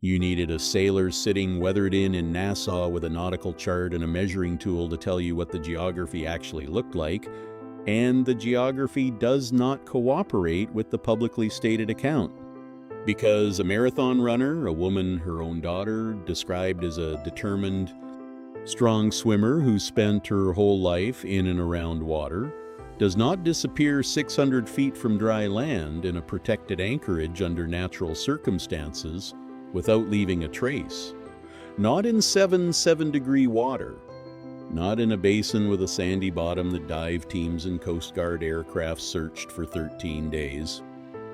You needed a sailor sitting weathered in Nassau with a nautical chart and a measuring tool to tell you what the geography actually looked like, and the geography does not cooperate with the publicly stated account. Because a marathon runner, a woman her own daughter described as a determined, strong swimmer who spent her whole life in and around water, does not disappear 600 feet from dry land in a protected anchorage under natural circumstances without leaving a trace. Not in 7-degree water. Not in a basin with a sandy bottom that dive teams and Coast Guard aircraft searched for 13 days.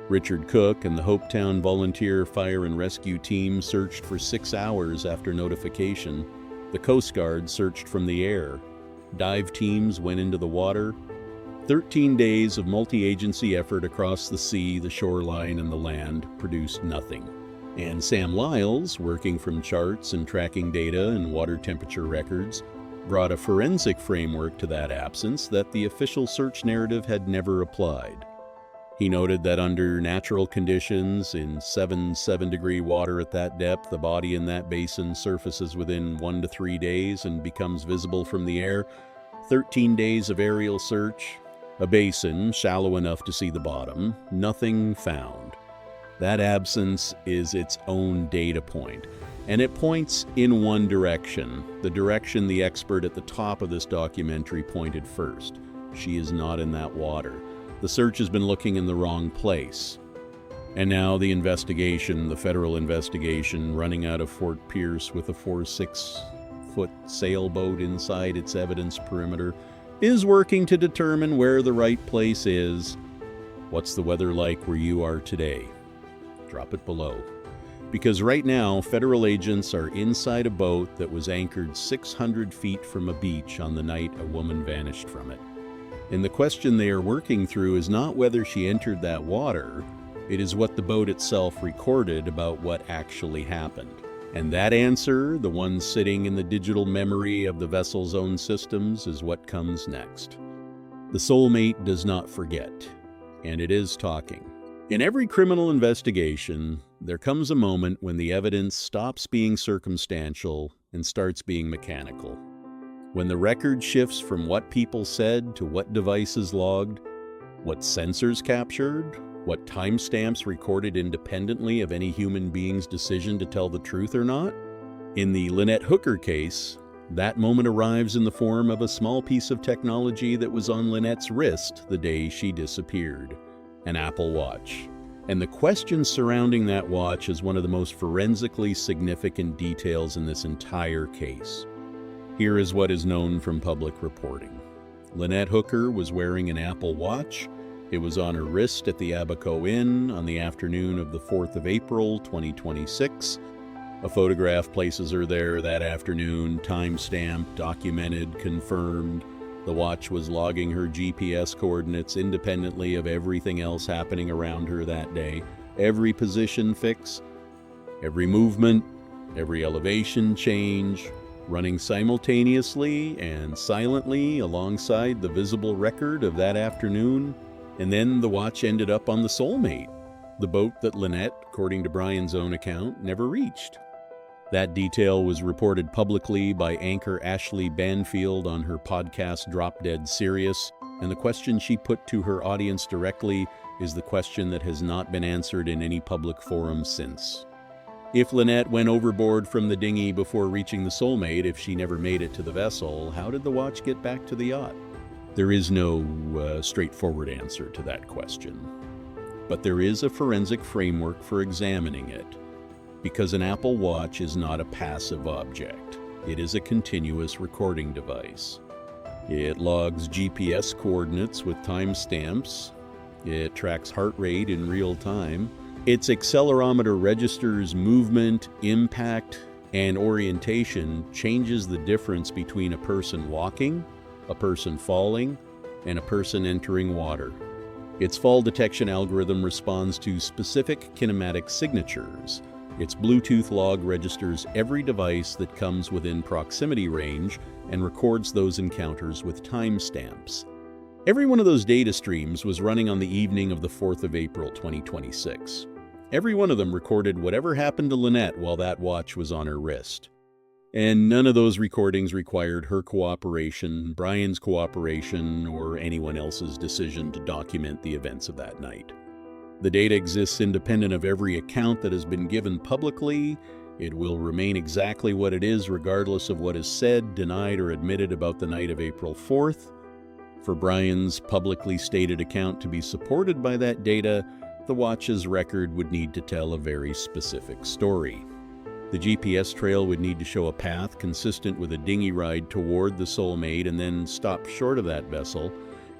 Richard Cook and the Hopetown Volunteer Fire and Rescue Team searched for 6 hours after notification. The Coast Guard searched from the air. Dive teams went into the water. 13 days of multi-agency effort across the sea, the shoreline, and the land produced nothing. And Sam Lyles, working from charts and tracking data and water temperature records, brought a forensic framework to that absence that the official search narrative had never applied. He noted that under natural conditions, in 7-degree water at that depth, the body in that basin surfaces within 1 to 3 days and becomes visible from the air. 13 days of aerial search, a basin shallow enough to see the bottom, nothing found. That absence is its own data point, and it points in one direction, the direction the expert at the top of this documentary pointed first. She is not in that water. The search has been looking in the wrong place. And now the investigation, the federal investigation, running out of Fort Pierce with a 4-6-foot sailboat inside its evidence perimeter, is working to determine where the right place is. What's the weather like where you are today? Drop it below. Because right now, federal agents are inside a boat that was anchored 600 feet from a beach on the night a woman vanished from it. And the question they are working through is not whether she entered that water, it is what the boat itself recorded about what actually happened. And that answer, the one sitting in the digital memory of the vessel's own systems, is what comes next. The Soulmate does not forget, and it is talking. In every criminal investigation, there comes a moment when the evidence stops being circumstantial and starts being mechanical. When the record shifts from what people said to what devices logged, what sensors captured, what timestamps recorded independently of any human being's decision to tell the truth or not. In the Lynette Hooker case, that moment arrives in the form of a small piece of technology that was on Lynette's wrist the day she disappeared, an Apple Watch. And the question surrounding that watch is one of the most forensically significant details in this entire case. Here is what is known from public reporting. Lynette Hooker was wearing an Apple Watch. It was on her wrist at the Abaco Inn on the afternoon of the 4th of April, 2026. A photograph places her there that afternoon, time-stamped, documented, confirmed. The watch was logging her GPS coordinates independently of everything else happening around her that day. Every position fix, every movement, every elevation change, running simultaneously and silently alongside the visible record of that afternoon. And then the watch ended up on the Soulmate, the boat that Lynette, according to Brian's own account, never reached. That detail was reported publicly by anchor Ashley Banfield on her podcast Drop Dead Serious, and the question she put to her audience directly is the question that has not been answered in any public forum since. If Lynette went overboard from the dinghy before reaching the Soulmate, if she never made it to the vessel, how did the watch get back to the yacht? There is no straightforward answer to that question. But there is a forensic framework for examining it, because an Apple Watch is not a passive object. It is a continuous recording device. It logs GPS coordinates with timestamps. It tracks heart rate in real time. Its accelerometer registers movement, impact, and orientation, changes the difference between a person walking, a person falling, and a person entering water. Its fall detection algorithm responds to specific kinematic signatures. Its Bluetooth log registers every device that comes within proximity range and records those encounters with timestamps. Every one of those data streams was running on the evening of the 4th of April, 2026. Every one of them recorded whatever happened to Lynette while that watch was on her wrist. And none of those recordings required her cooperation, Brian's cooperation, or anyone else's decision to document the events of that night. The data exists independent of every account that has been given publicly. It will remain exactly what it is regardless of what is said, denied, or admitted about the night of April 4th. For Brian's publicly stated account to be supported by that data, the watch's record would need to tell a very specific story. The GPS trail would need to show a path consistent with a dinghy ride toward the Soulmate and then stop short of that vessel,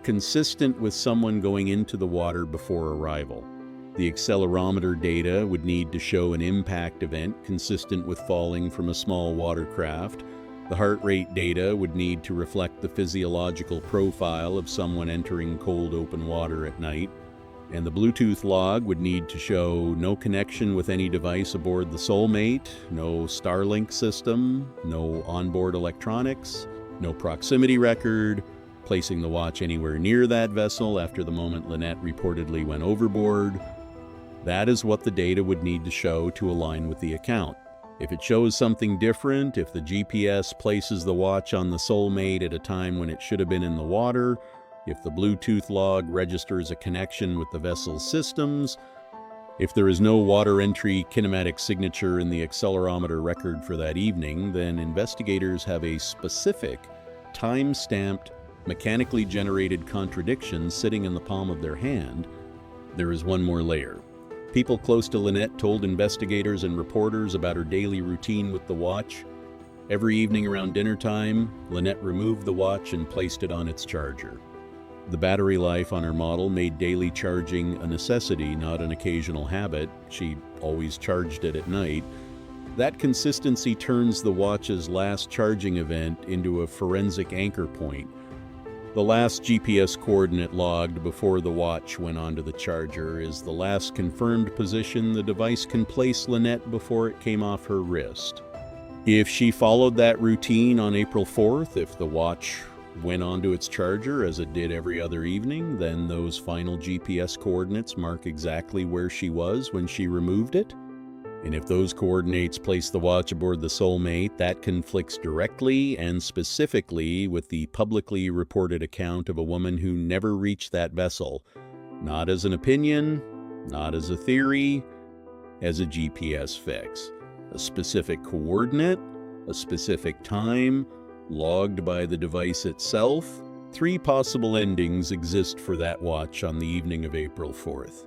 consistent with someone going into the water before arrival. The accelerometer data would need to show an impact event consistent with falling from a small watercraft. The heart rate data would need to reflect the physiological profile of someone entering cold open water at night. And the Bluetooth log would need to show no connection with any device aboard the Soulmate, no Starlink system, no onboard electronics, no proximity record, placing the watch anywhere near that vessel after the moment Lynette reportedly went overboard. That is what the data would need to show to align with the account. If it shows something different, if the GPS places the watch on the Soulmate at a time when it should have been in the water, if the Bluetooth log registers a connection with the vessel's systems, if there is no water entry kinematic signature in the accelerometer record for that evening, then investigators have a specific, time-stamped, mechanically generated contradiction sitting in the palm of their hand. There is one more layer. People close to Lynette told investigators and reporters about her daily routine with the watch. Every evening around dinner time, Lynette removed the watch and placed it on its charger. The battery life on her model made daily charging a necessity, not an occasional habit. She always charged it at night. That consistency turns the watch's last charging event into a forensic anchor point. The last GPS coordinate logged before the watch went onto the charger is the last confirmed position the device can place Lynette before it came off her wrist. If she followed that routine on April 4th, if the watch went onto its charger as it did every other evening, then those final GPS coordinates mark exactly where she was when she removed it. And if those coordinates place the watch aboard the Soulmate, that conflicts directly and specifically with the publicly reported account of a woman who never reached that vessel, not as an opinion, not as a theory, as a GPS fix. A specific coordinate, a specific time, logged by the device itself. 3 possible endings exist for that watch on the evening of April 4th.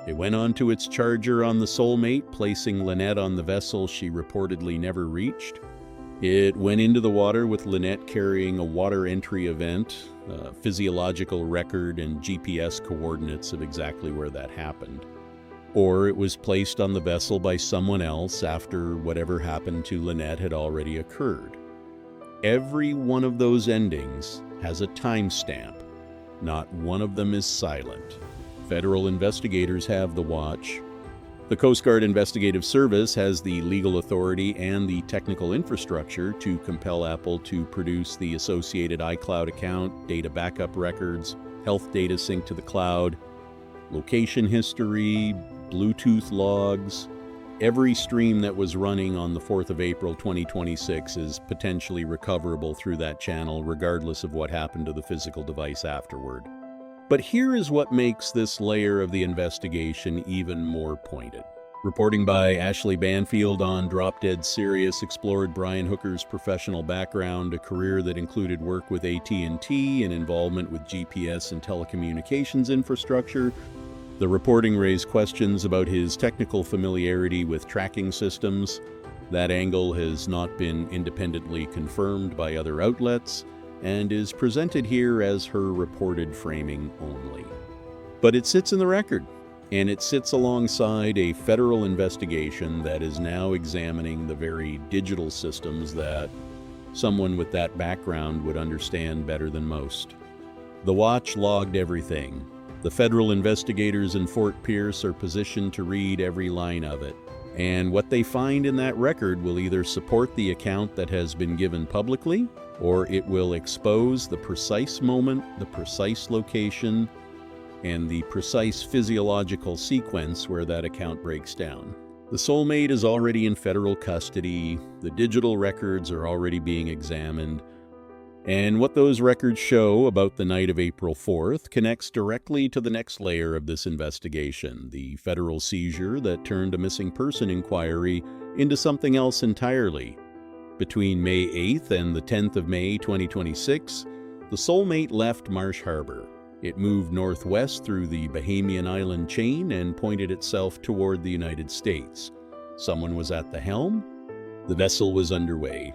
It went onto its charger on the Soulmate, placing Lynette on the vessel she reportedly never reached. It went into the water with Lynette carrying a water entry event, a physiological record, and GPS coordinates of exactly where that happened. Or it was placed on the vessel by someone else after whatever happened to Lynette had already occurred. Every one of those endings has a timestamp. Not one of them is silent. Federal investigators have the watch. The Coast Guard Investigative Service has the legal authority and the technical infrastructure to compel Apple to produce the associated iCloud account, data backup records, health data synced to the cloud, location history, Bluetooth logs. Every stream that was running on the 4th of April 2026 is potentially recoverable through that channel, regardless of what happened to the physical device afterward. But here is what makes this layer of the investigation even more pointed. Reporting by Ashley Banfield on Drop Dead Serious explored Brian Hooker's professional background, a career that included work with AT&T and involvement with GPS and telecommunications infrastructure. The reporting raised questions about his technical familiarity with tracking systems. That angle has not been independently confirmed by other outlets and is presented here as her reported framing only. But it sits in the record, and it sits alongside a federal investigation that is now examining the very digital systems that someone with that background would understand better than most. The watch logged everything. The federal investigators in Fort Pierce are positioned to read every line of it, and what they find in that record will either support the account that has been given publicly, or it will expose the precise moment, the precise location, and the precise physiological sequence where that account breaks down. The Soulmate is already in federal custody, the digital records are already being examined, and what those records show about the night of April 4th connects directly to the next layer of this investigation, the federal seizure that turned a missing person inquiry into something else entirely. Between May 8th and the 10th of May 2026, the Soulmate left Marsh Harbor. It moved northwest through the Bahamian island chain and pointed itself toward the United States. Someone was at the helm, the vessel was underway,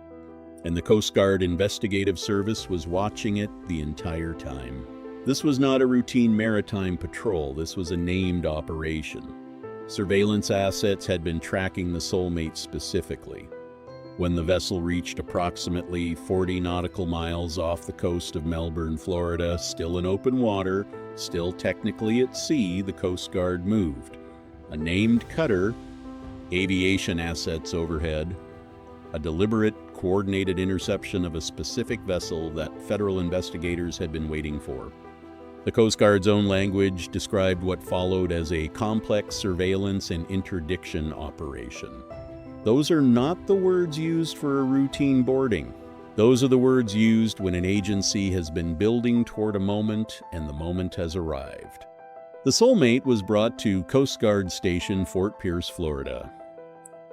and the Coast Guard Investigative Service was watching it the entire time. This was not a routine maritime patrol, this was a named operation. Surveillance assets had been tracking the Soulmate specifically. When the vessel reached approximately 40 nautical miles off the coast of Melbourne, Florida, still in open water, still technically at sea, the Coast Guard moved. A named cutter, aviation assets overhead, a deliberate, coordinated interception of a specific vessel that federal investigators had been waiting for. The Coast Guard's own language described what followed as a complex surveillance and interdiction operation. Those are not the words used for a routine boarding. Those are the words used when an agency has been building toward a moment and the moment has arrived. The Soulmate was brought to Coast Guard Station Fort Pierce, Florida.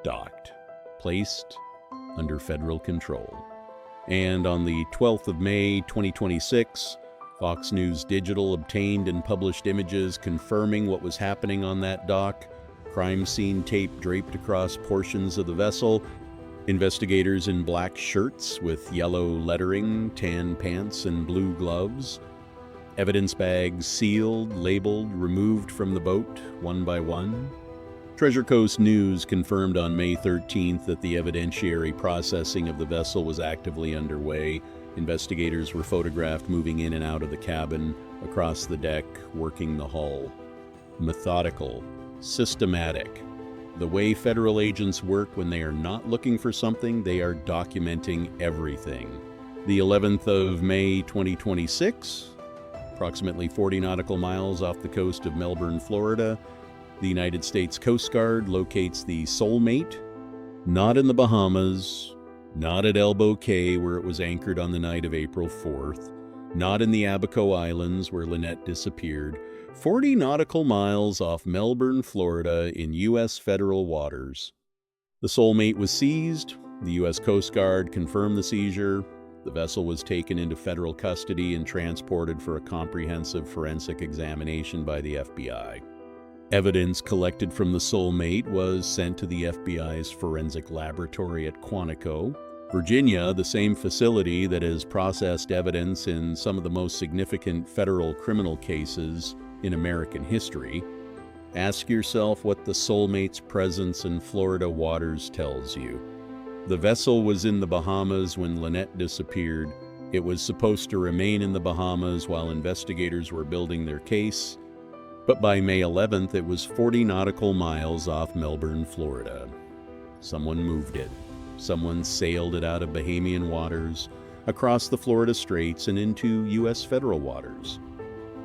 Docked. Placed under federal control. And on the 12th of May 2026, Fox News Digital obtained and published images confirming what was happening on that dock. Crime scene tape draped across portions of the vessel. Investigators in black shirts with yellow lettering, tan pants, and blue gloves. Evidence bags sealed, labeled, removed from the boat one by one. Treasure Coast News confirmed on May 13th that the evidentiary processing of the vessel was actively underway. Investigators were photographed moving in and out of the cabin, across the deck, working the hull. Methodical, systematic. The way federal agents work when they are not looking for something, they are documenting everything. The 11th of May 2026, approximately 40 nautical miles off the coast of Melbourne, Florida, the United States Coast Guard locates the Soulmate, not in the Bahamas, not at Elbow Cay where it was anchored on the night of April 4th, not in the Abaco Islands where Lynette disappeared, 40 nautical miles off Melbourne, Florida in U.S. federal waters. The Soulmate was seized, the U.S. Coast Guard confirmed the seizure, the vessel was taken into federal custody and transported for a comprehensive forensic examination by the FBI. Evidence collected from the Soulmate was sent to the FBI's forensic laboratory at Quantico, Virginia, the same facility that has processed evidence in some of the most significant federal criminal cases in American history. Ask yourself what the Soulmate's presence in Florida waters tells you. The vessel was in the Bahamas when Lynette disappeared. It was supposed to remain in the Bahamas while investigators were building their case. But by May 11th, it was 40 nautical miles off Melbourne, Florida. Someone moved it. Someone sailed it out of Bahamian waters, across the Florida Straits, and into U.S. federal waters.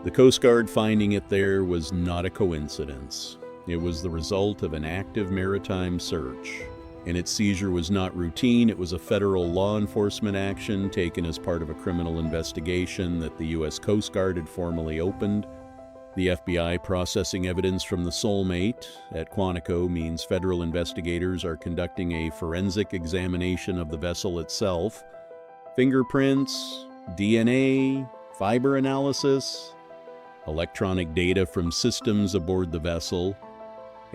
The Coast Guard finding it there was not a coincidence. It was the result of an active maritime search. And its seizure was not routine, it was a federal law enforcement action taken as part of a criminal investigation that the U.S. Coast Guard had formally opened. The FBI processing evidence from the Soulmate at Quantico means federal investigators are conducting a forensic examination of the vessel itself. Fingerprints, DNA, fiber analysis, electronic data from systems aboard the vessel.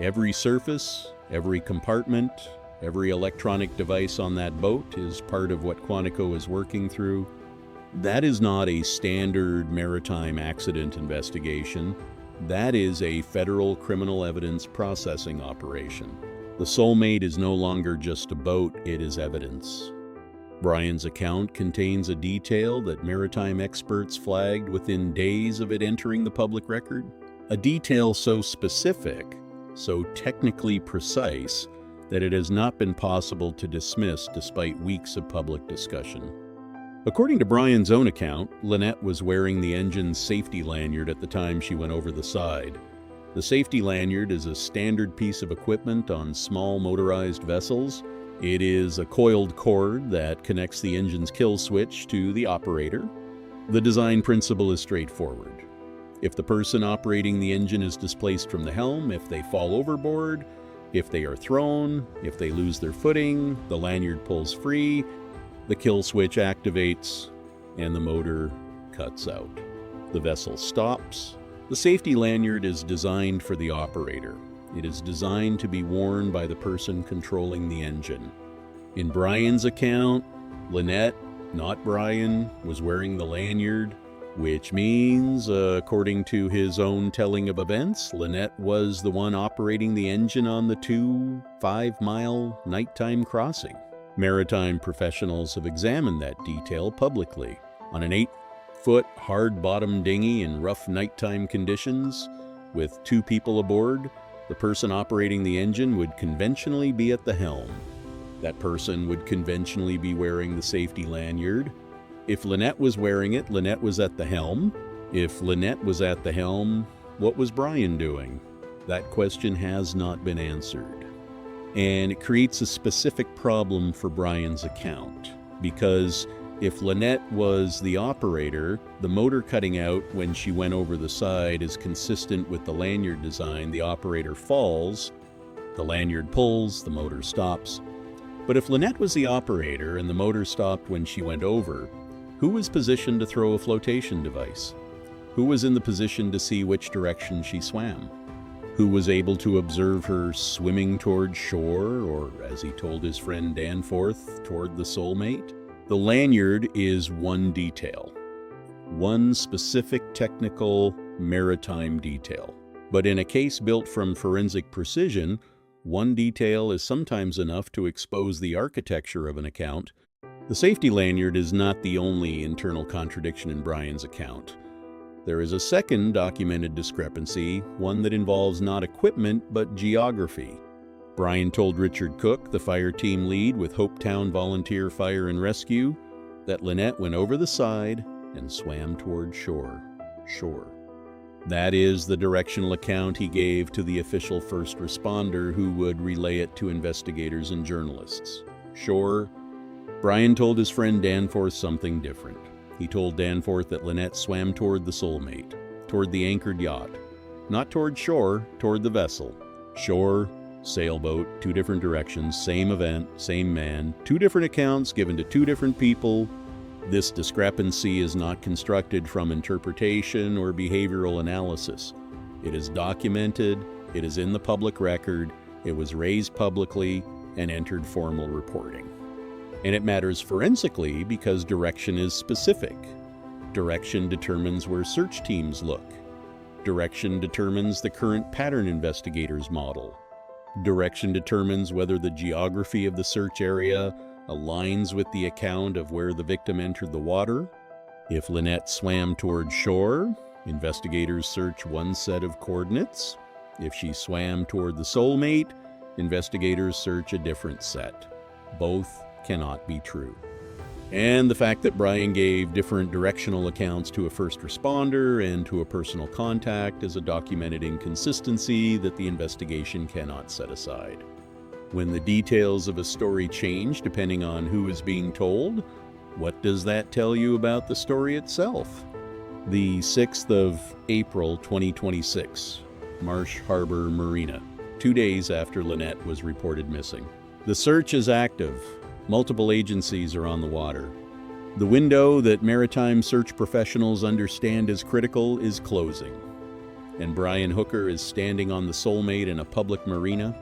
Every surface, every compartment, every electronic device on that boat is part of what Quantico is working through. That is not a standard maritime accident investigation. That is a federal criminal evidence processing operation. The Soulmate is no longer just a boat, it is evidence. Brian's account contains a detail that maritime experts flagged within days of it entering the public record. A detail so specific, so technically precise, that it has not been possible to dismiss despite weeks of public discussion. According to Brian's own account, Lynette was wearing the engine's safety lanyard at the time she went over the side. The safety lanyard is a standard piece of equipment on small motorized vessels. It is a coiled cord that connects the engine's kill switch to the operator. The design principle is straightforward. If the person operating the engine is displaced from the helm, if they fall overboard, if they are thrown, if they lose their footing, the lanyard pulls free, the kill switch activates, and the motor cuts out. The vessel stops. The safety lanyard is designed for the operator. It is designed to be worn by the person controlling the engine. In Brian's account, Lynette, not Brian, was wearing the lanyard, which means, according to his own telling of events, Lynette was the one operating the engine on the 2 5-mile nighttime crossing. Maritime professionals have examined that detail publicly. On an 8-foot hard-bottom dinghy in rough nighttime conditions, with 2 people aboard, the person operating the engine would conventionally be at the helm. That person would conventionally be wearing the safety lanyard. If Lynette was wearing it, Lynette was at the helm. If Lynette was at the helm, what was Brian doing? That question has not been answered. And it creates a specific problem for Brian's account, because if Lynette was the operator, the motor cutting out when she went over the side is consistent with the lanyard design. The operator falls, the lanyard pulls, the motor stops. But if Lynette was the operator and the motor stopped when she went over, who was positioned to throw a flotation device? Who was in the position to see which direction she swam? Who was able to observe her swimming toward shore, or, as he told his friend Danforth, toward the Soulmate? The lanyard is one detail, one specific technical maritime detail. But in a case built from forensic precision, one detail is sometimes enough to expose the architecture of an account. The safety lanyard is not the only internal contradiction in Brian's account. There is a second documented discrepancy, one that involves not equipment, but geography. Brian told Richard Cook, the fire team lead with Hopetown Volunteer Fire and Rescue, that Lynette went over the side and swam toward shore. That is the directional account he gave to the official first responder who would relay it to investigators and journalists. Shore. Brian told his friend Danforth something different. He told Danforth that Lynette swam toward the Soulmate, toward the anchored yacht. Not toward shore, toward the vessel. Shore, sailboat, 2 different directions, same event, same man, 2 different accounts given to 2 different people. This discrepancy is not constructed from interpretation or behavioral analysis. It is documented, it is in the public record, it was raised publicly, and entered formal reporting. And it matters forensically because direction is specific. Direction determines where search teams look. Direction determines the current pattern investigators model. Direction determines whether the geography of the search area aligns with the account of where the victim entered the water. If Lynette swam toward shore, investigators search one set of coordinates. If she swam toward the Soulmate, investigators search a different set. Both cannot be true. And the fact that Brian gave different directional accounts to a first responder and to a personal contact is a documented inconsistency that the investigation cannot set aside. When the details of a story change depending on who is being told, what does that tell you about the story itself? The 6th of April 2026, Marsh Harbor Marina, 2 days after Lynette was reported missing. The search is active. Multiple agencies are on the water. The window that maritime search professionals understand as critical is closing. And Brian Hooker is standing on the Soulmate in a public marina,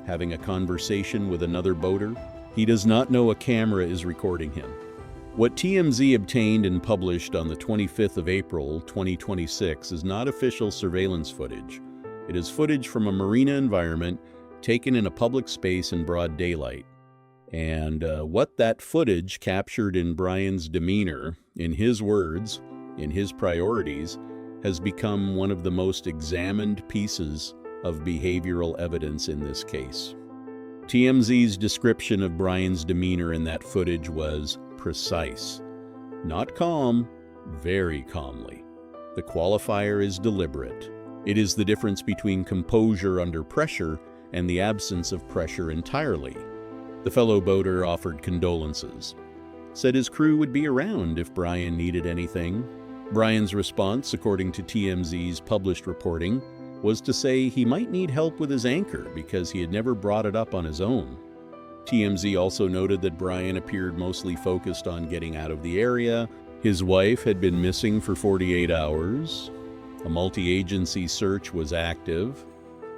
having a conversation with another boater. He does not know a camera is recording him. What TMZ obtained and published on the 25th of April, 2026 is not official surveillance footage. It is footage from a marina environment taken in a public space in broad daylight. And what that footage captured in Brian's demeanor, in his words, in his priorities, has become one of the most examined pieces of behavioral evidence in this case. TMZ's description of Brian's demeanor in that footage was precise. Not calm, very calmly. The qualifier is deliberate. It is the difference between composure under pressure and the absence of pressure entirely. The fellow boater offered condolences. Said his crew would be around if Brian needed anything. Brian's response, according to TMZ's published reporting, was to say he might need help with his anchor because he had never brought it up on his own. TMZ also noted that Brian appeared mostly focused on getting out of the area. His wife had been missing for 48 hours. A multi-agency search was active.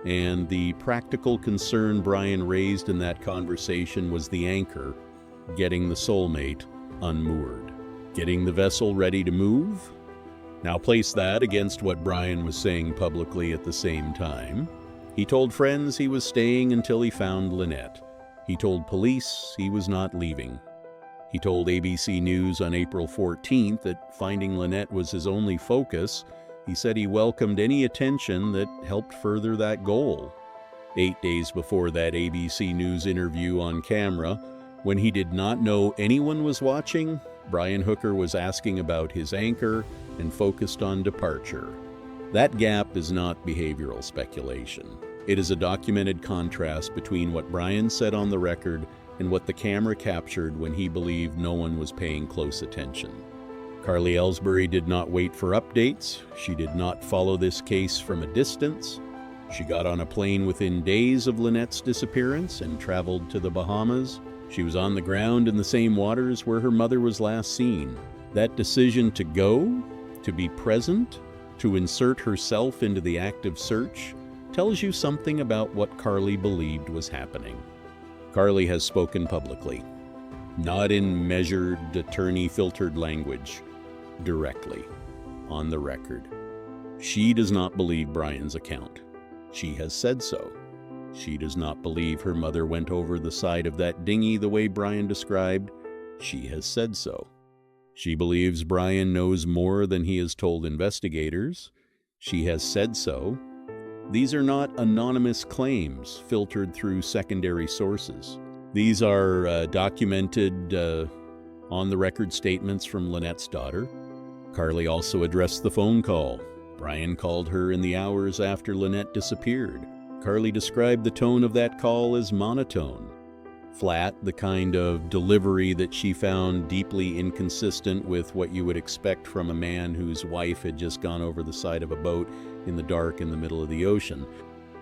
And the practical concern Brian raised in that conversation was the anchor, getting the Soulmate unmoored. Getting the vessel ready to move? Now place that against what Brian was saying publicly at the same time. He told friends he was staying until he found Lynette. He told police he was not leaving. He told ABC News on April 14th that finding Lynette was his only focus. He said he welcomed any attention that helped further that goal. 8 days before that ABC News interview on camera, when he did not know anyone was watching, Brian Hooker was asking about his anchor and focused on departure. That gap is not behavioral speculation. It is a documented contrast between what Brian said on the record and what the camera captured when he believed no one was paying close attention. Carly Elsbury did not wait for updates. She did not follow this case from a distance. She got on a plane within days of Lynette's disappearance and traveled to the Bahamas. She was on the ground in the same waters where her mother was last seen. That decision to go, to be present, to insert herself into the active search, tells you something about what Carly believed was happening. Carly has spoken publicly, not in measured, attorney-filtered language, directly, on the record. She does not believe Brian's account. She has said so. She does not believe her mother went over the side of that dinghy the way Brian described. She has said so. She believes Brian knows more than he has told investigators. She has said so. These are not anonymous claims filtered through secondary sources. These are documented on-the-record statements from Lynette's daughter. Carly also addressed the phone call. Brian called her in the hours after Lynette disappeared. Carly described the tone of that call as monotone. Flat, the kind of delivery that she found deeply inconsistent with what you would expect from a man whose wife had just gone over the side of a boat in the dark in the middle of the ocean.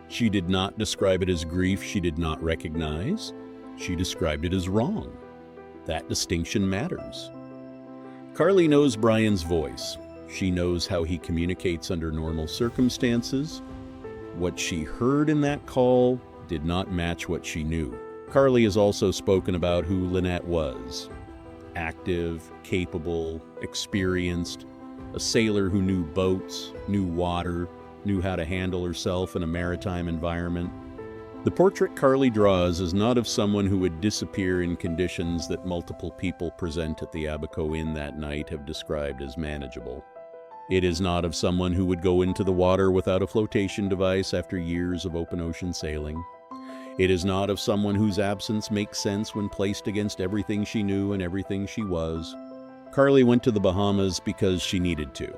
She did not describe it as grief she did not recognize. She described it as wrong. That distinction matters. Carly knows Brian's voice. She knows how he communicates under normal circumstances. What she heard in that call did not match what she knew. Carly has also spoken about who Lynette was. Active, capable, experienced, a sailor who knew boats, knew water, knew how to handle herself in a maritime environment. The portrait Carly draws is not of someone who would disappear in conditions that multiple people present at the Abaco Inn that night have described as manageable. It is not of someone who would go into the water without a flotation device after years of open ocean sailing. It is not of someone whose absence makes sense when placed against everything she knew and everything she was. Carly went to the Bahamas because she needed to,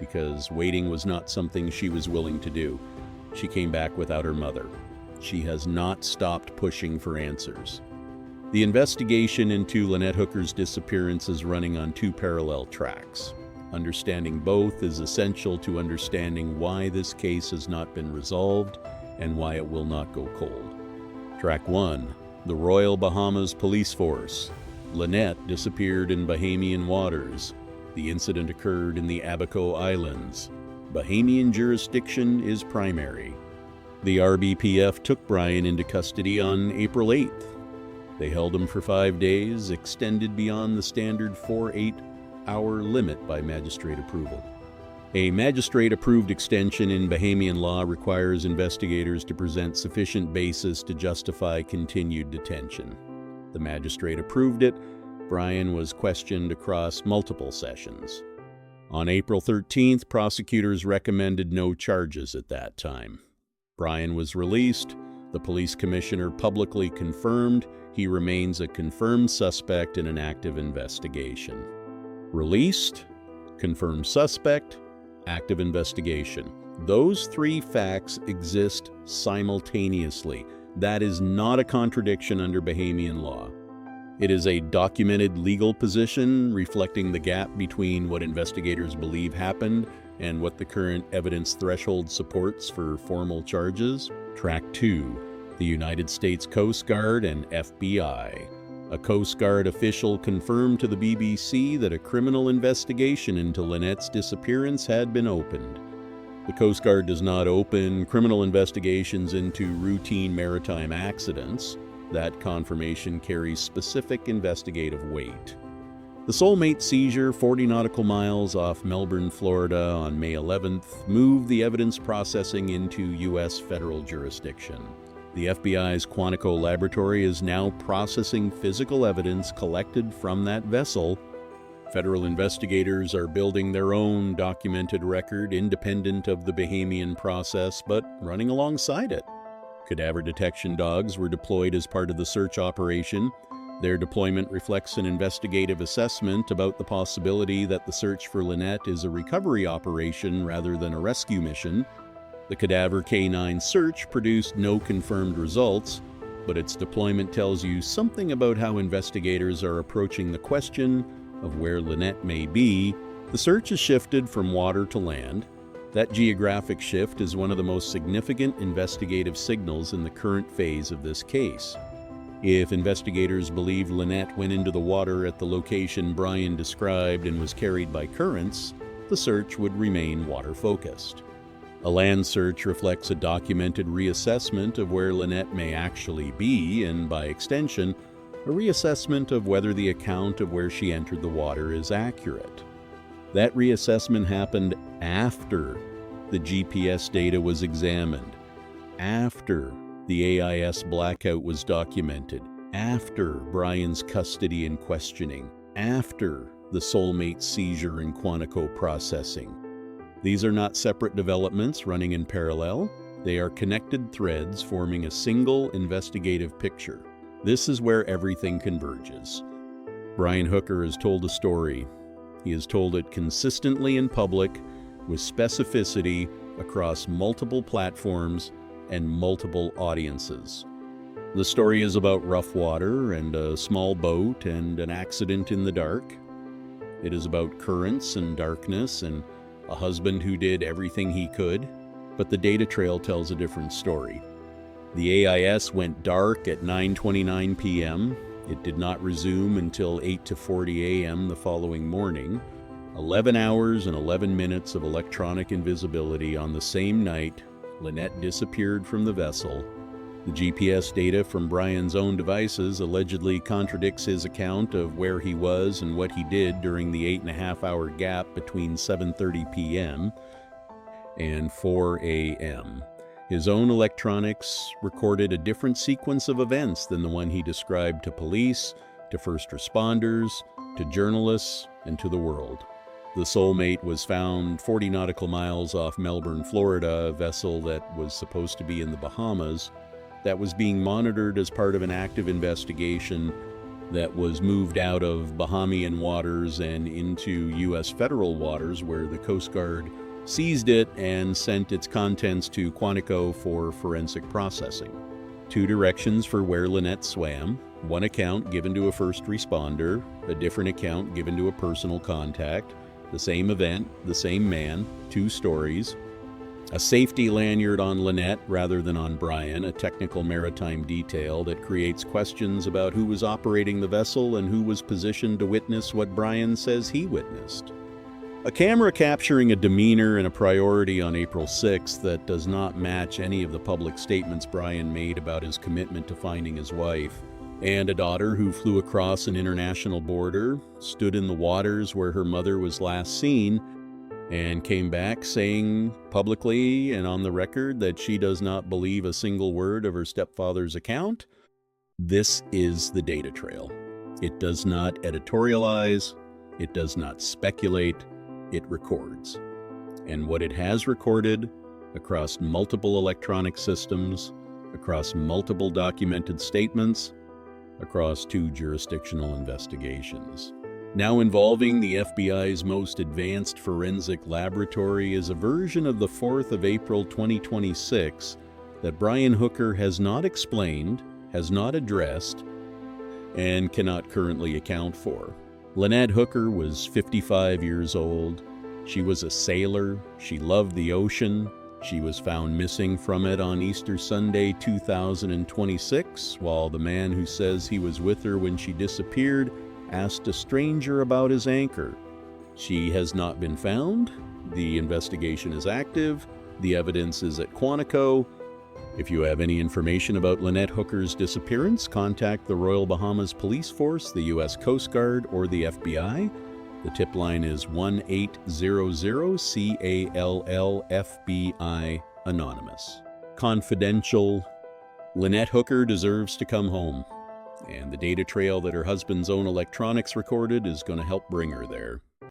because waiting was not something she was willing to do. She came back without her mother. She has not stopped pushing for answers. The investigation into Lynette Hooker's disappearance is running on two parallel tracks. Understanding both is essential to understanding why this case has not been resolved and why it will not go cold. Track 1. The Royal Bahamas Police Force. Lynette disappeared in Bahamian waters. The incident occurred in the Abaco Islands. Bahamian jurisdiction is primary. The RBPF took Brian into custody on April 8th. They held him for 5 days, extended beyond the standard 48-hour limit by magistrate approval. A magistrate-approved extension in Bahamian law requires investigators to present sufficient basis to justify continued detention. The magistrate approved it. Brian was questioned across multiple sessions. On April 13th, prosecutors recommended no charges at that time. Brian was released. The police commissioner publicly confirmed he remains a confirmed suspect in an active investigation. Released, confirmed suspect, active investigation. Those three facts exist simultaneously. That is not a contradiction under Bahamian law. It is a documented legal position reflecting the gap between what investigators believe happened and what the current evidence threshold supports for formal charges. Track 2, the United States Coast Guard and FBI. A Coast Guard official confirmed to the BBC that a criminal investigation into Lynette's disappearance had been opened. The Coast Guard does not open criminal investigations into routine maritime accidents. That confirmation carries specific investigative weight. The Soulmate seizure 40 nautical miles off Melbourne, Florida on May 11th moved the evidence processing into U.S. federal jurisdiction. The FBI's Quantico laboratory is now processing physical evidence collected from that vessel. Federal investigators are building their own documented record independent of the Bahamian process, but running alongside it. Cadaver detection dogs were deployed as part of the search operation. Their deployment reflects an investigative assessment about the possibility that the search for Lynette is a recovery operation rather than a rescue mission. The Cadaver K9 search produced no confirmed results, but its deployment tells you something about how investigators are approaching the question of where Lynette may be. The search has shifted from water to land. That geographic shift is one of the most significant investigative signals in the current phase of this case. If investigators believe Lynette went into the water at the location Brian described and was carried by currents, the search would remain water-focused. A land search reflects a documented reassessment of where Lynette may actually be, and by extension, a reassessment of whether the account of where she entered the water is accurate. That reassessment happened after the GPS data was examined, after the AIS blackout was documented, after Brian's custody and questioning, after the Soulmate seizure and Quantico processing. These are not separate developments running in parallel. They are connected threads forming a single investigative picture. This is where everything converges. Brian Hooker has told a story. He has told it consistently in public, with specificity across multiple platforms and multiple audiences. The story is about rough water and a small boat and an accident in the dark. It is about currents and darkness and a husband who did everything he could, but the data trail tells a different story. The AIS went dark at 9:29 p.m. It did not resume until 8:40 a.m. the following morning. 11 hours and 11 minutes of electronic invisibility on the same night Lynette disappeared from the vessel. The GPS data from Brian's own devices allegedly contradicts his account of where he was and what he did during the 8.5-hour gap between 7:30 p.m. and 4 a.m. His own electronics recorded a different sequence of events than the one he described to police, to first responders, to journalists, and to the world. The Soulmate was found 40 nautical miles off Melbourne, Florida, a vessel that was supposed to be in the Bahamas, that was being monitored as part of an active investigation that was moved out of Bahamian waters and into U.S. federal waters, where the Coast Guard seized it and sent its contents to Quantico for forensic processing. Two directions for where Lynette swam, one account given to a first responder, a different account given to a personal contact, the same event, the same man, two stories. A safety lanyard on Lynette rather than on Brian, a technical maritime detail that creates questions about who was operating the vessel and who was positioned to witness what Brian says he witnessed. A camera capturing a demeanor and a priority on April 6th that does not match any of the public statements Brian made about his commitment to finding his wife. And a daughter who flew across an international border, stood in the waters where her mother was last seen, and came back saying publicly and on the record that she does not believe a single word of her stepfather's account. This is the data trail. It does not editorialize, it does not speculate, it records. And what it has recorded across multiple electronic systems, across multiple documented statements, across two jurisdictional investigations. Now involving the FBI's most advanced forensic laboratory is a version of the 4th of April 2026 that Brian Hooker has not explained, has not addressed, and cannot currently account for. Lynette Hooker was 55 years old. She was a sailor. She loved the ocean. She was found missing from it on Easter Sunday 2026, while the man who says he was with her when she disappeared asked a stranger about his anchor. She has not been found. The investigation is active. The evidence is at Quantico. If you have any information about Lynette Hooker's disappearance, contact the Royal Bahamas Police Force, the U.S. Coast Guard, or the FBI. The tip line is 1-800-CALL-FBI Anonymous. Confidential. Lynette Hooker deserves to come home, and the data trail that her husband's own electronics recorded is going to help bring her there.